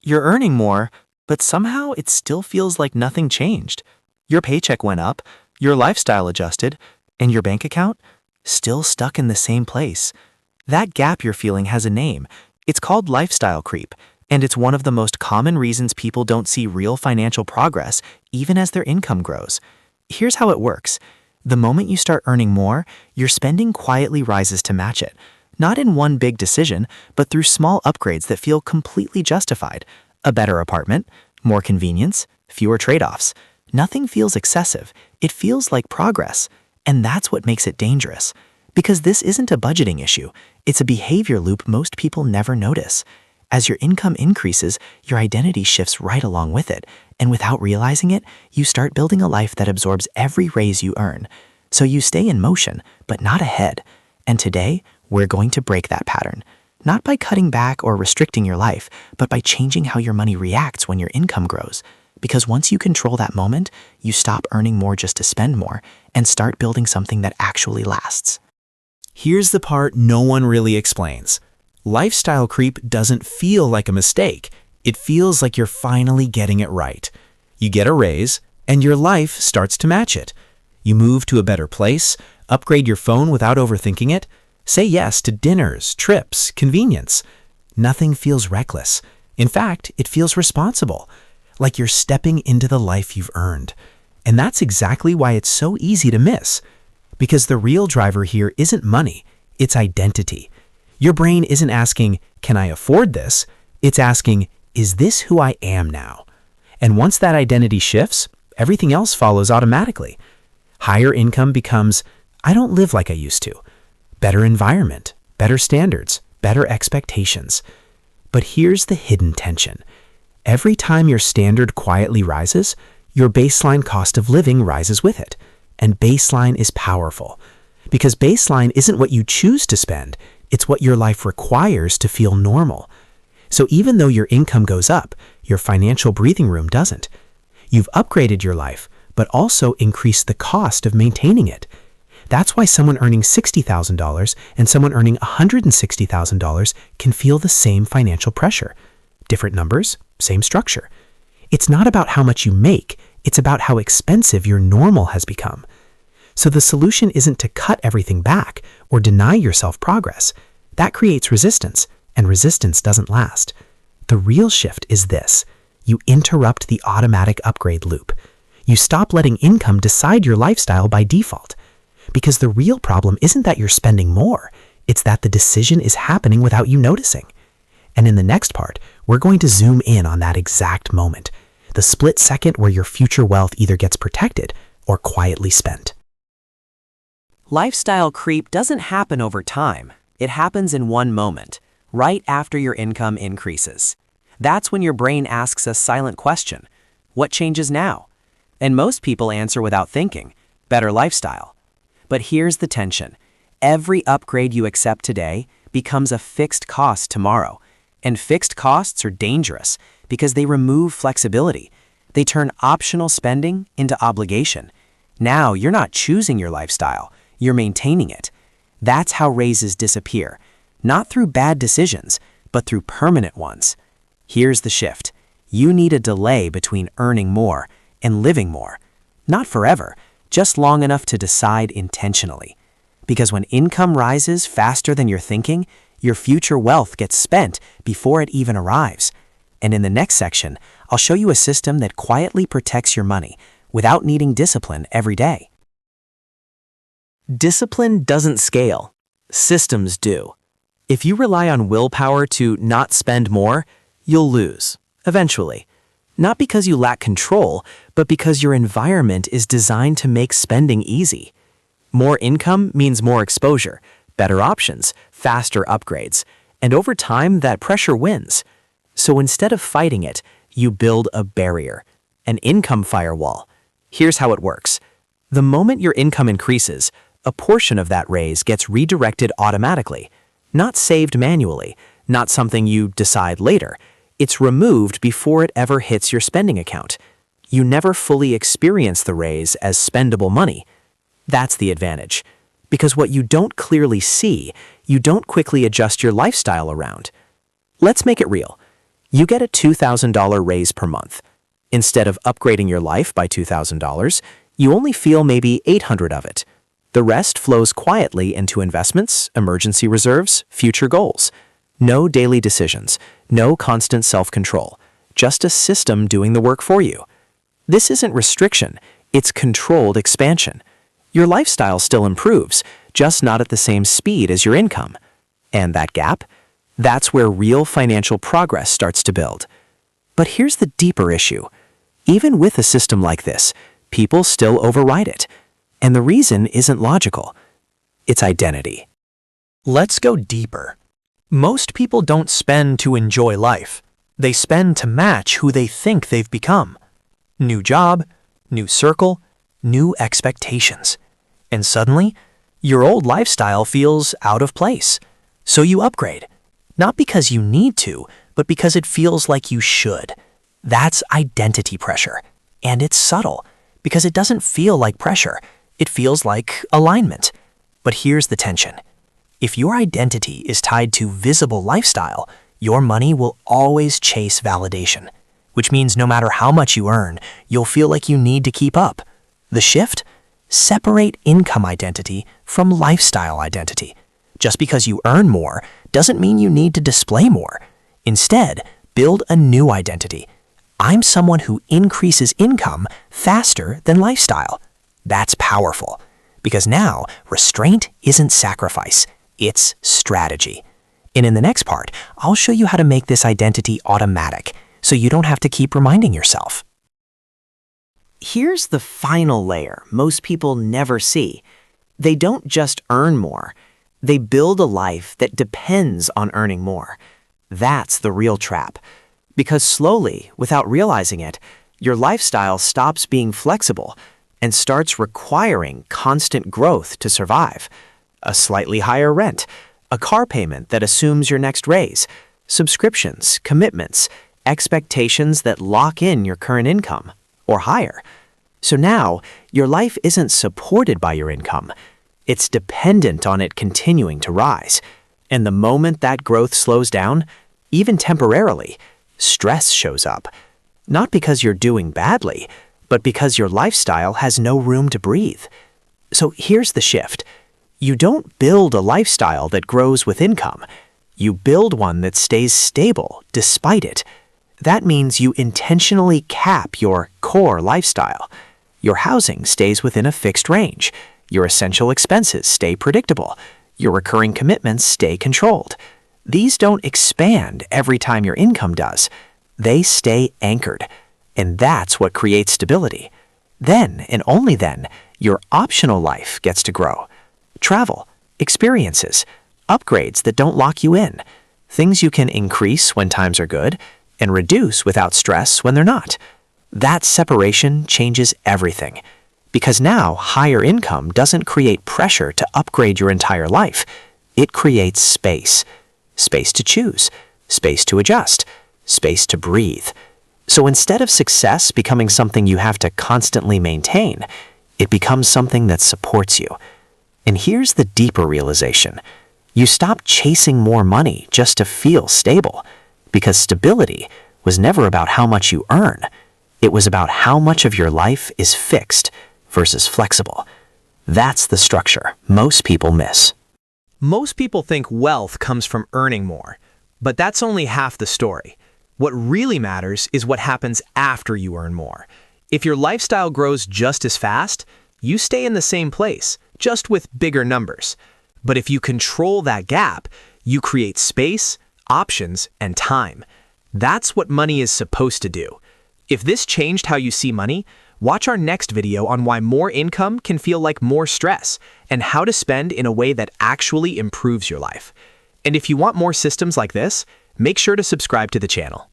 You're earning more, but somehow it still feels like nothing changed. Your paycheck went up, your lifestyle adjusted, and your bank account still stuck in the same place. That gap you're feeling has a name. It's called lifestyle creep, and it's one of the most common reasons people don't see real financial progress even as their income grows. Here's how it works. The moment you start earning more, your spending quietly rises to match it. Not in one big decision, but through small upgrades that feel completely justified. A better apartment, more convenience, fewer trade-offs. Nothing feels excessive. It feels like progress. And that's what makes it dangerous. Because this isn't a budgeting issue. It's a behavior loop most people never notice. As your income increases, your identity shifts right along with it. And without realizing it, you start building a life that absorbs every raise you earn. So you stay in motion, but not ahead. And today, we're going to break that pattern. Not by cutting back or restricting your life, but by changing how your money reacts when your income grows. Because once you control that moment, you stop earning more just to spend more and start building something that actually lasts. Here's the part no one really explains. Lifestyle creep doesn't feel like a mistake. It feels like you're finally getting it right. You get a raise, and your life starts to match it. You move to a better place, upgrade your phone without overthinking it, say yes to dinners, trips, convenience. Nothing feels reckless. In fact, it feels responsible, like you're stepping into the life you've earned. And that's exactly why it's so easy to miss. Because the real driver here isn't money, it's identity. Your brain isn't asking, can I afford this? It's asking, is this who I am now? And once that identity shifts, everything else follows automatically. Higher income becomes, I don't live like I used to. Better environment, better standards, better expectations. But here's the hidden tension. Every time your standard quietly rises, your baseline cost of living rises with it. And baseline is powerful. Because baseline isn't what you choose to spend, it's what your life requires to feel normal. So even though your income goes up, your financial breathing room doesn't. You've upgraded your life, but also increased the cost of maintaining it. That's why someone earning $60,000 and someone earning $160,000 can feel the same financial pressure. Different numbers, same structure. It's not about how much you make, it's about how expensive your normal has become. So the solution isn't to cut everything back or deny yourself progress. That creates resistance, and resistance doesn't last. The real shift is this. You interrupt the automatic upgrade loop. You stop letting income decide your lifestyle by default. Because the real problem isn't that you're spending more, it's that the decision is happening without you noticing. And in the next part, we're going to zoom in on that exact moment, the split second where your future wealth either gets protected or quietly spent. Lifestyle creep doesn't happen over time. It happens in one moment, right after your income increases. That's when your brain asks a silent question. What changes now? And most people answer without thinking, better lifestyle. But here's the tension. Every upgrade you accept today becomes a fixed cost tomorrow. And fixed costs are dangerous because they remove flexibility. They turn optional spending into obligation. Now you're not choosing your lifestyle, you're maintaining it. That's how raises disappear, not through bad decisions, but through permanent ones. Here's the shift. You need a delay between earning more and living more. Not forever, just long enough to decide intentionally. Because when income rises faster than you're thinking, your future wealth gets spent before it even arrives. And in the next section, I'll show you a system that quietly protects your money without needing discipline every day. Discipline doesn't scale. Systems do. If you rely on willpower to not spend more, you'll lose, eventually. Not because you lack control, but because your environment is designed to make spending easy. More income means more exposure, better options, faster upgrades, and over time that pressure wins. So instead of fighting it, you build a barrier, an income firewall. Here's how it works. The moment your income increases, a portion of that raise gets redirected automatically, not saved manually, not something you decide later. It's removed before it ever hits your spending account. You never fully experience the raise as spendable money. That's the advantage. Because what you don't clearly see, you don't quickly adjust your lifestyle around. Let's make it real. You get a $2,000 raise per month. Instead of upgrading your life by $2,000, you only feel maybe $800 of it. The rest flows quietly into investments, emergency reserves, future goals. No daily decisions, no constant self-control, just a system doing the work for you. This isn't restriction, it's controlled expansion. Your lifestyle still improves, just not at the same speed as your income. And that gap? That's where real financial progress starts to build. But here's the deeper issue. Even with a system like this, people still override it. And the reason isn't logical. It's identity. Let's go deeper. Most people don't spend to enjoy life. They spend to match who they think they've become. New job, new circle, new expectations. And suddenly, your old lifestyle feels out of place. So you upgrade. Not because you need to, but because it feels like you should. That's identity pressure. And it's subtle, because it doesn't feel like pressure. It feels like alignment. But here's the tension. If your identity is tied to visible lifestyle, your money will always chase validation, which means no matter how much you earn, you'll feel like you need to keep up. The shift? Separate income identity from lifestyle identity. Just because you earn more doesn't mean you need to display more. Instead, build a new identity. I'm someone who increases income faster than lifestyle. That's powerful, because now restraint isn't sacrifice, it's strategy. And in the next part, I'll show you how to make this identity automatic, so you don't have to keep reminding yourself. Here's the final layer most people never see. They don't just earn more. They build a life that depends on earning more. That's the real trap. Because slowly, without realizing it, your lifestyle stops being flexible and starts requiring constant growth to survive. A slightly higher rent, a car payment that assumes your next raise, subscriptions, commitments, expectations that lock in your current income, or higher. So now, your life isn't supported by your income. It's dependent on it continuing to rise. And the moment that growth slows down, even temporarily, stress shows up. Not because you're doing badly, but because your lifestyle has no room to breathe. So here's the shift. You don't build a lifestyle that grows with income. You build one that stays stable despite it. That means you intentionally cap your core lifestyle. Your housing stays within a fixed range. Your essential expenses stay predictable. Your recurring commitments stay controlled. These don't expand every time your income does. They stay anchored. And that's what creates stability. Then, and only then, your optional life gets to grow. Travel, experiences, upgrades that don't lock you in, things you can increase when times are good and reduce without stress when they're not. That separation changes everything. Because now, higher income doesn't create pressure to upgrade your entire life. It creates space. Space to choose, space to adjust, space to breathe. So instead of success becoming something you have to constantly maintain, it becomes something that supports you. And here's the deeper realization. You stop chasing more money just to feel stable, because stability was never about how much you earn. It was about how much of your life is fixed versus flexible. That's the structure most people miss. Most people think wealth comes from earning more, but that's only half the story. What really matters is what happens after you earn more. If your lifestyle grows just as fast, you stay in the same place, just with bigger numbers. But if you control that gap, you create space, options, and time. That's what money is supposed to do. If this changed how you see money, watch our next video on why more income can feel like more stress and how to spend in a way that actually improves your life. And if you want more systems like this, make sure to subscribe to the channel.